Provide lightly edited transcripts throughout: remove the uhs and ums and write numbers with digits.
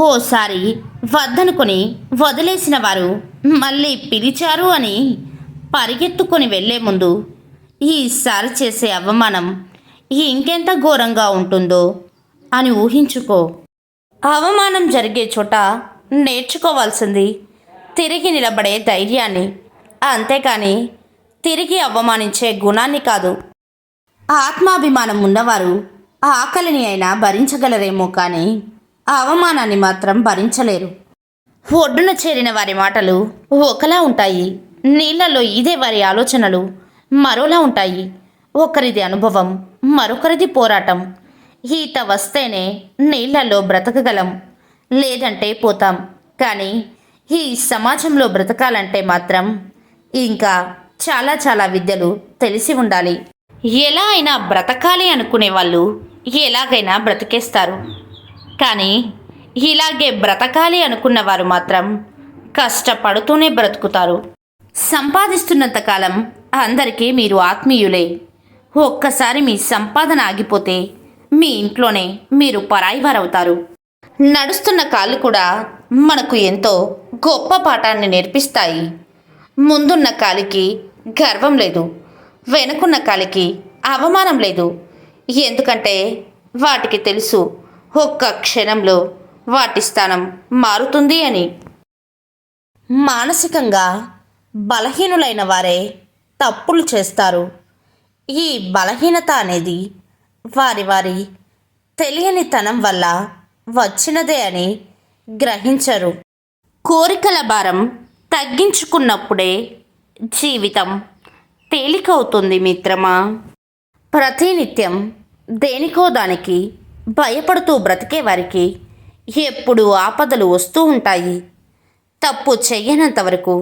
ఓసారి వద్దనుకొని వదిలేసిన వారు మళ్ళీ పిలిచారు అని పరిగెత్తుకొని వెళ్లే ముందు ఈసారి చేసే అవమానం ఇంకెంత ఘోరంగా ఉంటుందో అని ఊహించుకో. అవమానం జరిగే చోట నేర్చుకోవాల్సింది తిరిగి నిలబడే ధైర్యాన్ని, అంతేకాని తిరిగి అవమానించే గుణాన్ని కాదు. ఆత్మాభిమానం ఉన్నవారు ఆకలిని అయినా భరించగలరేమో కానీ అవమానాన్ని మాత్రం భరించలేరు. ఒడ్డున చేరిన వారి మాటలు ఒకలా ఉంటాయి, నీళ్లలో ఇదే వారి ఆలోచనలు మరోలా ఉంటాయి. ఒకరిది అనుభవం, మరొకరిది పోరాటం. ఈత వస్తేనే నీళ్లలో బ్రతకగలం, లేదంటే పోతాం. కానీ ఈ సమాజంలో బ్రతకాలంటే మాత్రం ఇంకా చాలా చాలా విద్యలు తెలిసి ఉండాలి. ఎలా అయినా బ్రతకాలి అనుకునే వాళ్ళు ఎలాగైనా బ్రతికేస్తారు. కానీ ఇలాగే బ్రతకాలి అనుకున్నవారు మాత్రం కష్టపడుతూనే బ్రతుకుతారు. సంపాదిస్తున్నంతకాలం అందరికీ మీరు ఆత్మీయులే. ఒక్కసారి మీ సంపాదన ఆగిపోతే మీ ఇంట్లోనే మీరు పరాయివారవుతారు. నడుస్తున్న కాళ్ళు కూడా మనకు ఎంతో గొప్ప పాఠాన్ని నేర్పిస్తాయి. ముందున్న కాలికి గర్వం లేదు, వెనుకున్న కాలికి అవమానం లేదు. ఎందుకంటే వాటికి తెలుసు ఒక్క క్షణంలో వాటి స్థానం మారుతుంది అని. మానసికంగా బలహీనులైన వారే తప్పులు చేస్తారు. ఈ బలహీనత అనేది వారి వారి తెలియనితనం వల్ల వచ్చినదే అని గ్రహించరు. కోరికల భారం తగ్గించుకున్నప్పుడే జీవితం తేలికవుతుంది మిత్రమా. ప్రతినిత్యం దేనికో దానికి భయపడుతూ బ్రతికే వారికి ఎప్పుడూ ఆపదలు వస్తూ ఉంటాయి. తప్పు చెయ్యనంత వరకు,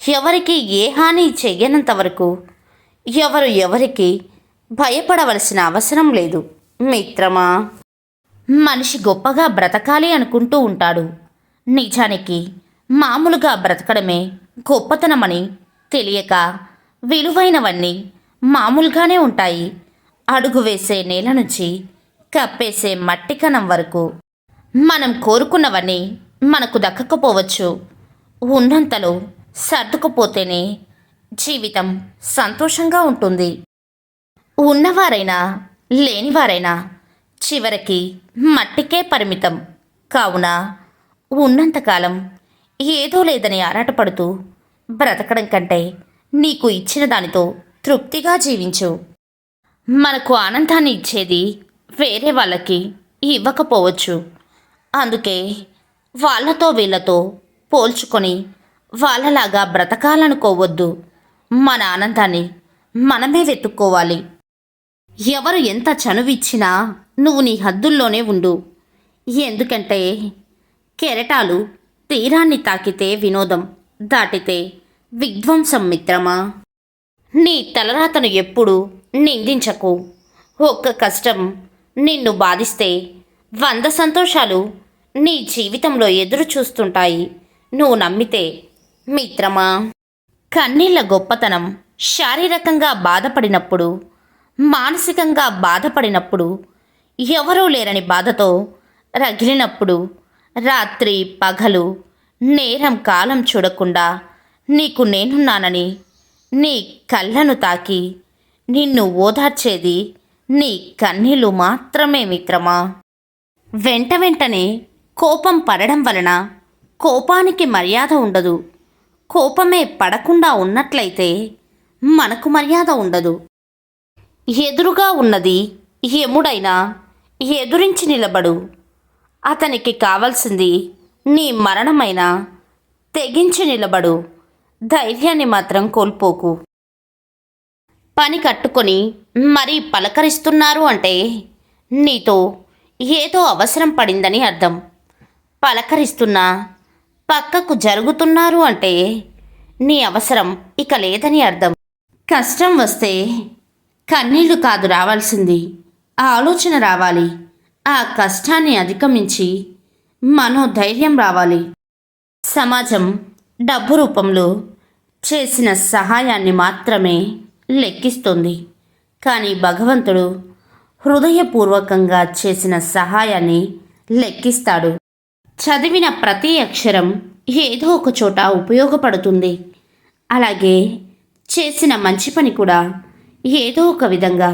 ఎవరికి ఏ హాని చెయ్యనంత వరకు ఎవరు ఎవరికి భయపడవలసిన అవసరం లేదు మిత్రమా. మనిషి గొప్పగా బ్రతకాలి అనుకుంటూ ఉంటాడు. నిజానికి మామూలుగా బ్రతకడమే గొప్పతనమని తెలియక విలువైనవన్నీ మామూలుగానే ఉంటాయి. అడుగు వేసే నేల నుంచి కప్పేసే మట్టి కణం వరకు మనం కోరుకున్నవన్నీ మనకు దక్కకపోవచ్చు. ఉన్నంతలో సర్దుకుపోతేనే జీవితం సంతోషంగా ఉంటుంది. ఉన్నవారైనా లేనివారైనా చివరికి మట్టికే పరిమితం. కావున ఉన్నంతకాలం ఏదో లేదని ఆరాటపడుతూ బ్రతకడం కంటే నీకు ఇచ్చిన దానితో తృప్తిగా జీవించు. మనకు ఆనందాన్ని ఇచ్చేది వేరే వాళ్ళకి ఇవ్వకపోవచ్చు. అందుకే వాళ్ళతో వీళ్ళతో పోల్చుకొని వాళ్ళలాగా బ్రతకాలనుకోవద్దు. మన ఆనందాన్ని మనమే వెతుక్కోవాలి. ఎవరు ఎంత చనువిచ్చినా నువ్వు నీ హద్దుల్లోనే ఉండు. ఎందుకంటే కెరటాలు తీరాన్ని తాకితే వినోదం, దాటితే విధ్వంసం మిత్రమా. నీ తలరాతను ఎప్పుడు నిందించకు. ఒక్క కష్టం నిన్ను బాధిస్తే 100 సంతోషాలు నీ జీవితంలో ఎదురు చూస్తుంటాయి. నువ్వు నమ్మితే మిత్రమా. కన్నీళ్ల గొప్పతనం శారీరకంగా బాధపడినప్పుడు, మానసికంగా బాధపడినప్పుడు, ఎవరూ లేరని బాధతో రగిలినప్పుడు, రాత్రి పగలు నేరం కాలం చూడకుండా నీకు నేనున్నానని నీ కళ్ళను తాకి నిన్ను ఓదార్చేది నీ కన్నీళ్ళు మాత్రమే మిత్రమా. వెంటనే కోపం పడడం వలన కోపానికి మర్యాద ఉండదు. కోపమే పడకుండా ఉన్నట్లయితే మనకు మర్యాద ఉండదు. ఎదురుగా ఉన్నది యముడైనా ఎదురించి నిలబడు. అతనికి కావాల్సింది నీ మరణమైనా తెగించి నిలబడు. ధైర్యాన్ని మాత్రం కోల్పోకు. పని కట్టుకొని మరీ పలకరిస్తున్నారు అంటే నీతో ఏదో అవసరం పడిందని అర్థం. పలకరిస్తున్నా పక్కకు జరుగుతున్నారు అంటే నీ అవసరం ఇక లేదని అర్థం. కష్టం వస్తే కన్నీళ్లు కాదు రావాల్సింది, ఆలోచన రావాలి. ఆ కష్టాన్ని అధిగమించి మనోధైర్యం రావాలి. సమాజం డబ్బు రూపంలో చేసిన సహాయాన్ని మాత్రమే లెక్కిస్తుంది. కానీ భగవంతుడు హృదయపూర్వకంగా చేసిన సహాయాన్ని లెక్కిస్తాడు. చదివిన ప్రతి అక్షరం ఏదో ఒక చోట ఉపయోగపడుతుంది. అలాగే చేసిన మంచి పని కూడా ఏదో ఒక విధంగా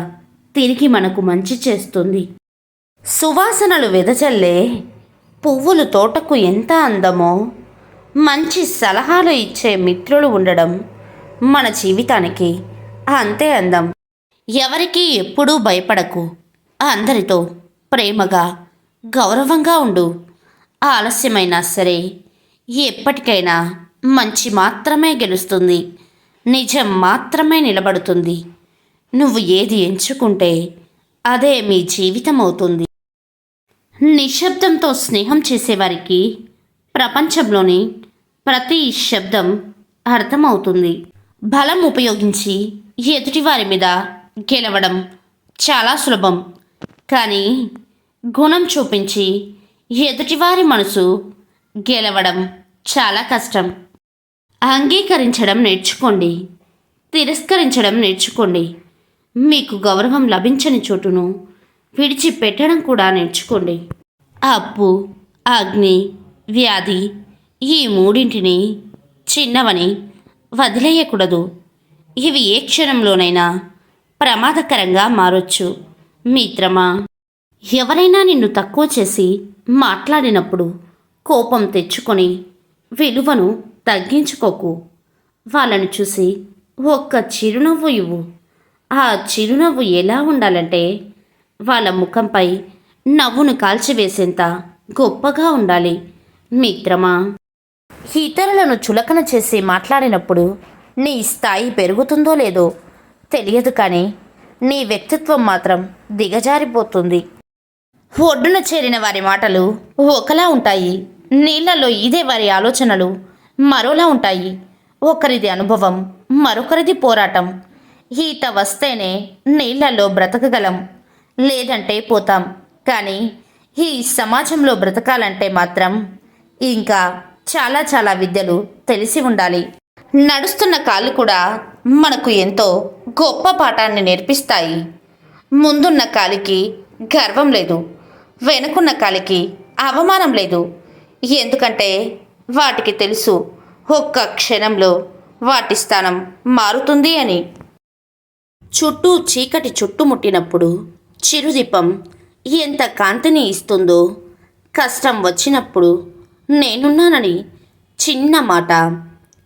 తిరిగి మనకు మంచి చేస్తుంది. సువాసనలు వెదజల్లే పువ్వులు తోటకు ఎంత అందమో, మంచి సలహాలు ఇచ్చే మిత్రులు ఉండడం మన జీవితానికి అంతే అందం. ఎవరికీ ఎప్పుడూ భయపడకు, అందరితో ప్రేమగా గౌరవంగా ఉండు. ఆలస్యమైనా సరే ఎప్పటికైనా మంచి మాత్రమే గెలుస్తుంది, నిజం మాత్రమే నిలబడుతుంది. నువ్వు ఏది ఎంచుకుంటే అదే మీ జీవితం అవుతుంది. నిశ్శబ్దంతో స్నేహం చేసేవారికి ప్రపంచంలోని ప్రతి శబ్దం అర్థమవుతుంది. బలం ఉపయోగించి ఎదుటివారి మీద గెలవడం చాలా సులభం, కానీ గుణం చూపించి ఎదుటివారి మనసు గెలవడం చాలా కష్టం. అంగీకరించడం నేర్చుకోండి, తిరస్కరించడం నేర్చుకోండి. మీకు గౌరవం లభించని చోటును విడిచిపెట్టడం కూడా నేర్చుకోండి. అప్పు, అగ్ని, వ్యాధి ఈ మూడింటిని చిన్నవని వదిలేయకూడదు. ఇవి ఏ క్షణంలోనైనా ప్రమాదకరంగా మారొచ్చు. మిత్రమా, ఎవరైనా నిన్ను తక్కువ చేసి మాట్లాడినప్పుడు కోపం తెచ్చుకొని విలువను తగ్గించుకోకు. వాళ్ళను చూసి ఒక్క చిరునవ్వు ఇవ్వు. ఆ చిరునవ్వు ఎలా ఉండాలంటే వాళ్ళ ముఖంపై నవ్వును కాల్చివేసేంత గొప్పగా ఉండాలి. మిత్రమా, ఇతరులను చులకన చేసి మాట్లాడినప్పుడు నీ స్థాయి పెరుగుతుందో లేదో తెలియదు, కానీ నీ వ్యక్తిత్వం మాత్రం దిగజారిపోతుంది. ఒడ్డున చేరిన వారి మాటలు ఒకలా ఉంటాయి, నీళ్లలో ఈదే వారి ఆలోచనలు మరోలా ఉంటాయి. ఒకరిది అనుభవం, మరొకరిది పోరాటం. ఈత వస్తేనే నీళ్లలో బ్రతకగలం, లేదంటే పోతాం. కానీ ఈ సమాజంలో బ్రతకాలంటే మాత్రం ఇంకా చాలా చాలా విద్యలు తెలిసి ఉండాలి. నడుస్తున్న కాళ్ళు కూడా మనకు ఎంతో గొప్ప పాఠాన్ని నేర్పిస్తాయి. ముందున్న కాలికి గర్వం లేదు, వెనుకున్న కాలికి అవమానం లేదు. ఎందుకంటే వాటికి తెలుసు ఒక్క క్షణంలో వాటి స్థానం మారుతుంది అని. చుట్టూ చీకటి చుట్టుముట్టినప్పుడు చిరుదీపం ఎంత కాంతిని ఇస్తుందో, కష్టం వచ్చినప్పుడు నేనున్నానని చిన్న మాట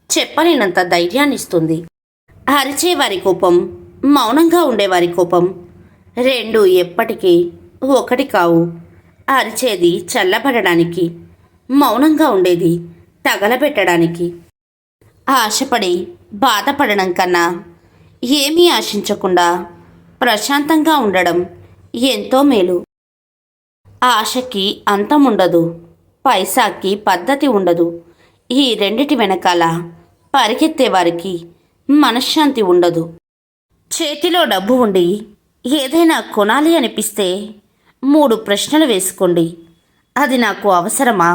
చెప్పలేనంత ధైర్యాన్ని ఇస్తుంది. అరిచేవారి కోపం, మౌనంగా ఉండేవారి కోపం రెండు ఎప్పటికీ ఒకటి కావు. అరిచేది చల్లబడడానికి, మౌనంగా ఉండేది తగలబెట్టడానికి. ఆశపడి బాధపడడం కన్నా ఏమీ ఆశించకుండా ప్రశాంతంగా ఉండడం ఎంతో మేలు. ఆశకి అంతముండదు, పైసాకి పద్ధతి ఉండదు. ఈ రెండిటి వెనకాల పరిగెత్తేవారికి మనశ్శాంతి ఉండదు. చేతిలో డబ్బు ఉండి ఏదైనా కొనాలి అనిపిస్తే 3 ప్రశ్నలు వేసుకోండి. అది నాకు అవసరమా?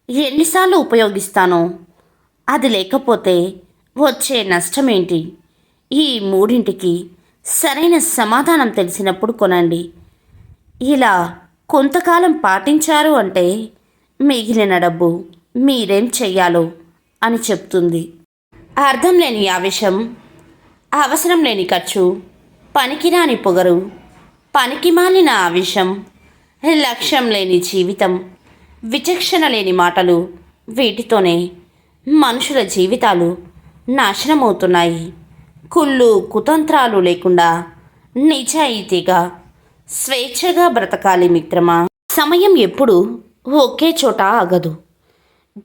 ఎన్నిసార్లు ఉపయోగిస్తానో? అది లేకపోతే వచ్చే నష్టమేంటి? ఈ మూడింటికి సరైన సమాధానం తెలిసినప్పుడు కొనండి. ఇలా కొంతకాలం పాటించారు అంటే మిగిలిన డబ్బు మీరేం చెయ్యాలో అని చెప్తుంది. అర్థం లేని ఆవేశం, అవసరం లేని ఖర్చు, పనికిరాని పొగరు, పనికిమాలిన ఆవేశం, లక్ష్యం లేని జీవితం, విచక్షణ లేని మాటలు, వీటితోనే మనుషుల జీవితాలు నాశనమవుతున్నాయి. కుళ్ళు కుతంత్రాలు లేకుండా నిజాయితీగా స్వేచ్ఛగా బ్రతకాలి మిత్రమా. సమయం ఎప్పుడు ఒకే చోట ఆగదు,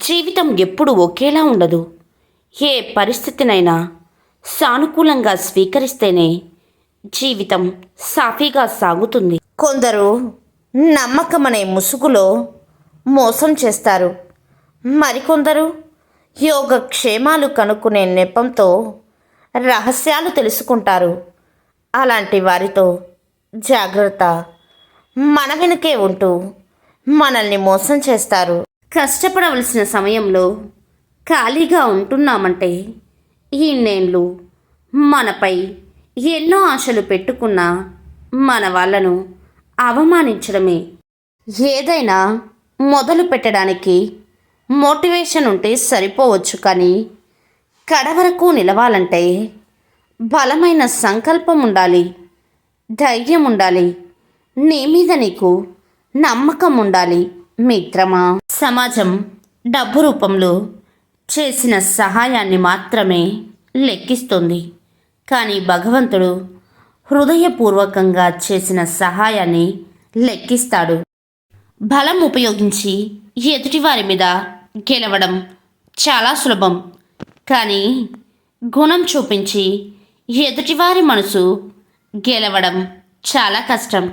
జీవితం ఎప్పుడు ఒకేలా ఉండదు. ఏ పరిస్థితినైనా సానుకూలంగా స్వీకరిస్తేనే జీవితం సాఫీగా సాగుతుంది. కొందరు నమ్మకం అనే ముసుగులో మోసం చేస్తారు, మరికొందరు యోగక్షేమాలు కనుక్కునే నెపంతో రహస్యాలు తెలుసుకుంటారు. అలాంటి వారితో జాగ్రత్త. మన వెనుకే ఉంటూ మనల్ని మోసం చేస్తారు. కష్టపడవలసిన సమయంలో ఖాళీగా ఉంటున్నామంటే ఇన్నేళ్ళు మనపై ఎన్నో ఆశలు పెట్టుకున్న మన వాళ్ళను అవమానించడమే. ఏదైనా మొదలు పెట్టడానికి మోటివేషన్ ఉంటే సరిపోవచ్చు, కానీ కడవరకు నిలవాలంటే బలమైన సంకల్పం ఉండాలి, ధైర్యం ఉండాలి, నీ మీద నీకు నమ్మకం ఉండాలి మిత్రమా. సమాజం డబ్బు రూపంలో చేసిన సహాయాన్ని మాత్రమే లెక్కిస్తుంది, కానీ భగవంతుడు హృదయపూర్వకంగా చేసిన సహాయాన్ని లెక్కిస్తాడు. బలం ఉపయోగించి ఎదుటివారి మీద గెలవడం చాలా సులభం, కానీ గుణం చూపించి ఎదుటివారి మనసు గెలవడం చాలా కష్టం.